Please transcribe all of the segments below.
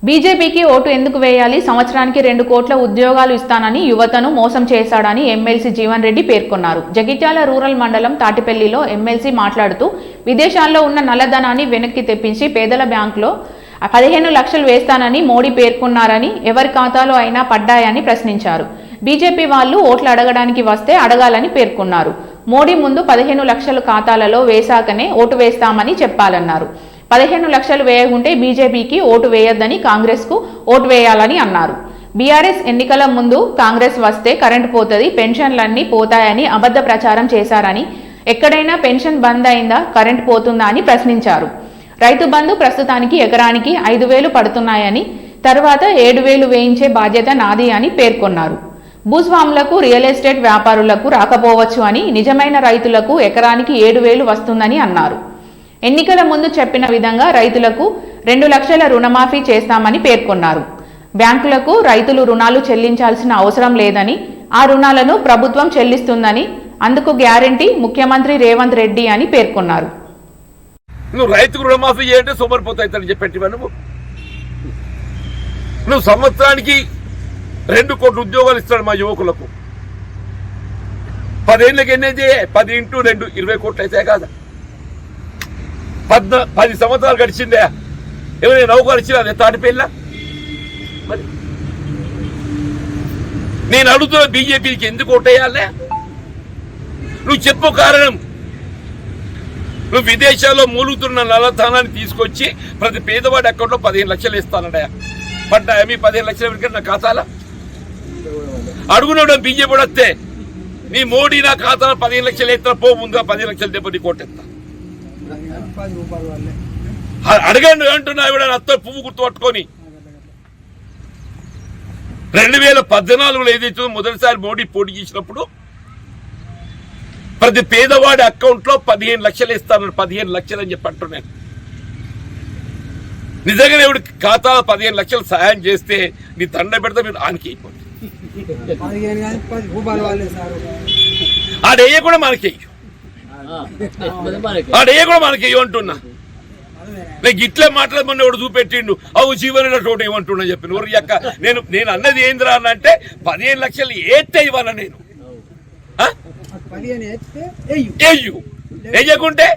బీజేపీకి ఓటు ఎందుకు వేయాలి? సంవత్సరానికి 2 కోట్ల ఉద్యోగాలు ఇస్తానని యువతను మోసం చేశాడని ఎమ్మెల్సీ జీవన్ రెడ్డి పేర్కొన్నారు. జగిత్యాల రూరల్ మండలం తాటిపల్లిలో ఎమ్మెల్సీ మాట్లాడుతూ విదేశాల్లో ఉన్న నల్లధనాన్ని వెనక్కి తెప్పించి పేదల బ్యాంకులో 15 లక్షలు వేస్తానని మోడీ పేర్కొన్నారని, ఎవరి ఖాతాలో అయినా పడ్డాయని ప్రశ్నించారు. బీజేపీ వాళ్ళు ఓట్లు అడగడానికి వస్తే అడగాలని పేర్కొన్నారు. మోడీ ముందు 15 లక్షలు ఖాతాలలో వేశాకనే ఓటు వేస్తామని చెప్పాలన్నారు. 15 లక్షలు వేయకుంటే బీజేపీకి ఓటు వేయొద్దని, కాంగ్రెస్కు ఓటు వేయాలని అన్నారు. బీఆర్ఎస్ ఎన్నికల ముందు కాంగ్రెస్ వస్తే కరెంటు పోతుంది, పెన్షన్లన్నీ పోతాయని అబద్ధ ప్రచారం చేశారని, ఎక్కడైనా పెన్షన్ బంద్ అయిందా, కరెంటు పోతుందా అని ప్రశ్నించారు. రైతు బంధు ప్రస్తుతానికి ఎకరానికి 5,000 పడుతున్నాయని, తర్వాత 7,000 వేయించే బాధ్యత నాది అని పేర్కొన్నారు. భూస్వాములకు, రియల్ ఎస్టేట్ వ్యాపారులకు రాకపోవచ్చు అని, నిజమైన రైతులకు ఎకరానికి 7,000 వస్తుందని అన్నారు. ఎన్నికల ముందు చెప్పిన విధంగా రైతులకు 2 లక్షల రుణమాఫీ చేస్తామని పేర్కొన్నారు. బ్యాంకులకు రైతులు రుణాలు చెల్లించాల్సిన అవసరం లేదని, ఆ రుణాలను ప్రభుత్వం చెల్లిస్తుందని, అందుకు గ్యారంటీ ముఖ్యమంత్రి రేవంత్ రెడ్డి అని పేర్కొన్నారు. నువ్వు రైతుకు రుణమాఫీ చేయంటే సోమరిపోతాయిని చెప్పేటివా? నువ్వు సంవత్సరానికి 2 కోట్ల ఉద్యోగాలు ఇస్తాడు మా యువకులకు. 10 ఏళ్ళకి ఎన్నైతే 10 × 2 20 కోట్లు అయితే కాదా? 10 సంవత్సరాలు గడిచిందే, ఏమైనా నౌకలు ఇచ్చిన అదే తాటిపల్లి. మరి నేను అడుగుతున్న బీజేపీకి ఎందుకు ఓటేయాలే? నువ్వు చెప్పు కారణం. నువ్వు విదేశాల్లో మూలుగుతున్న నల్లధనాన్ని తీసుకొచ్చి ప్రతి పేదవాడి అకౌంట్లో 15 లక్షలు ఇస్తానడా? పడ్డాయా మీ 15 లక్షల వరకు నా ఖాతాలో? అడుగునవడం బీజేపీ వస్తే నీ మోడీ నా ఖాతాలో 15 లక్షలు ఎత్తా, పో ముందుగా 15 లక్షలు దెబ్బ నీ కోటెత్తా. అడగండి అంటున్నా కూడా అత్త పువ్వు గుర్తు పట్టుకొని. 2014లో ఏదైతే మొదటిసారి మోడీ పోటీ చేసినప్పుడు ప్రతి పేదవాడి అకౌంట్ లో 15 లక్షలు ఇస్తాను, 15 లక్షలు అని చెప్పి అంటున్నాను. నిజంగానే ఎవడు ఖాతాలో 15 లక్షలు సాయం చేస్తే నీ దండ పెడితే మీరు ఆనికి అయిపోతుంది. ఆడయ్య కూడా మనకేయ్యు, ఆడయ్య కూడా మనకేయ్యు అంటున్నా. నేను గిట్లే మాట్లాడమని ఎవడు చూపెట్టిండు, అవు జీవన తోట ఏమంటున్నా చెప్పి నువ్వు యొక్క నేను అన్నది ఏందిరా అని అంటే 15 లక్షలు ఏతే ఇవ్వాల నేను వేయకుంటే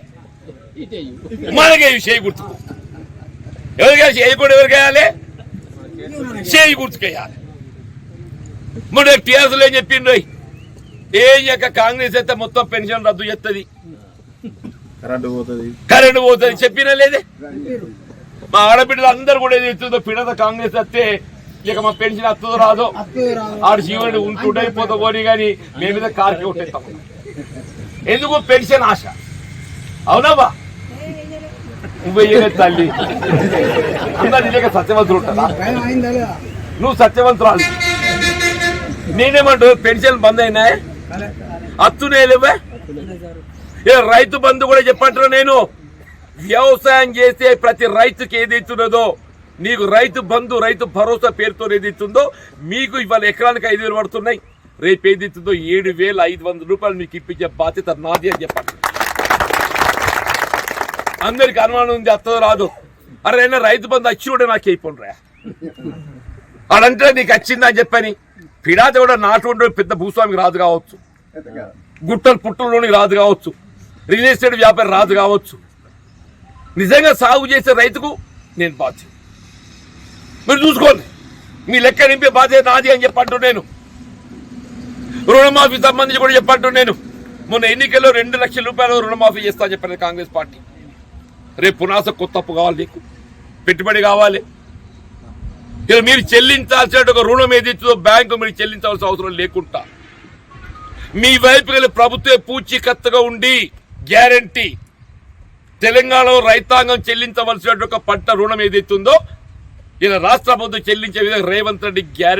మనకే చేయి గుర్తుకు. ఎవరికైనా చేయకుండా ఎవరికేయాలి? చేయి గుర్తుకేయాలి. మన టీఆర్ఎస్ ఏం చెప్పిండ్రు, ఏం యొక్క కాంగ్రెస్ అయితే మొత్తం పెన్షన్ రద్దు చేస్తుంది, కరెంటు పోతుంది చెప్పినా లేదే. మా ఆడబిడ్డలు అందరు కూడా ఏదైతుందో పిడత కాంగ్రెస్ వస్తే ఇక మా పెన్షన్ వస్తుందో రాదో, ఆడు జీవనుడు ఉంటుండైపోతా పోనీ కానీ మేము మీద కార్కి కొట్టేస్తాం. ఎందుకు? పెన్షన్ ఆశ. అవునావా? నువ్వు తల్లి అందరు లేక సత్యవంతులు ఉంటుందా? నువ్వు సత్యవంతురాలు. నేనేమంటూ పెన్షన్ బంద్ అయినాయి అత్తునే లేవే. రైతు బంధు కూడా చెప్పంటున్నా. నేను వ్యవసాయం చేసే ప్రతి రైతుకి ఏదైతున్నదో, నీకు రైతు బంధు, రైతు భరోసా పేరుతో ఏదైతుందో మీకు ఇవాళ ఎకరానికి 5,000 పడుతున్నాయి. రేపు ఏదైతుందో 7,500 రూపాయలు మీకు ఇప్పించే బాధ్యత నాది అని చెప్పండి. అందరికి అనుమానం ఉంది వస్తుందో రాదు. అరే అయినా రైతు బంధు వచ్చి కూడా నాకు అయిపోండి అడంటే నీకు వచ్చిందని చెప్పని. పిడాత కూడా నాటు ఉండే పెద్ద భూస్వామికి రాదు కావచ్చు, గుట్టలు పుట్టల్లోనికి రాదు కావచ్చు, రియల్ ఎస్టేట్ వ్యాపారం రాదు కావచ్చు. నిజంగా సాగు చేసే రైతుకు నేను బాధ్యత. మీరు చూసుకోండి, మీ లెక్క నింపే బాధ్యత నాది అని చెప్పంటూ నేను. రుణమాఫీ సంబంధించి కూడా చెప్పంటూ నేను. మొన్న ఎన్నికల్లో 2 లక్షల రూపాయలు రుణమాఫీ చేస్తా అని చెప్పాను కాంగ్రెస్ పార్టీ. రేపు పునాస కొత్త అప్పు కావాలి, నీకు పెట్టుబడి కావాలి. ఇలా మీరు చెల్లించాల్సిన ఒక రుణం ఏదైతుందో బ్యాంకు మీరు చెల్లించాల్సిన అవసరం లేకుండా మీ వైపు వెళ్ళి ప్రభుత్వం పూచీకత్తుగా ఉండి గ్యారంటీ తెలంగాణలో రైతాంగం చెల్లించవలసిన ఒక పంట రుణం ఏదైతుందో ఇలా రాష్ట్ర ప్రభుత్వం చెల్లించే విధంగా రేవంత్ రెడ్డి గ్యారెంటీ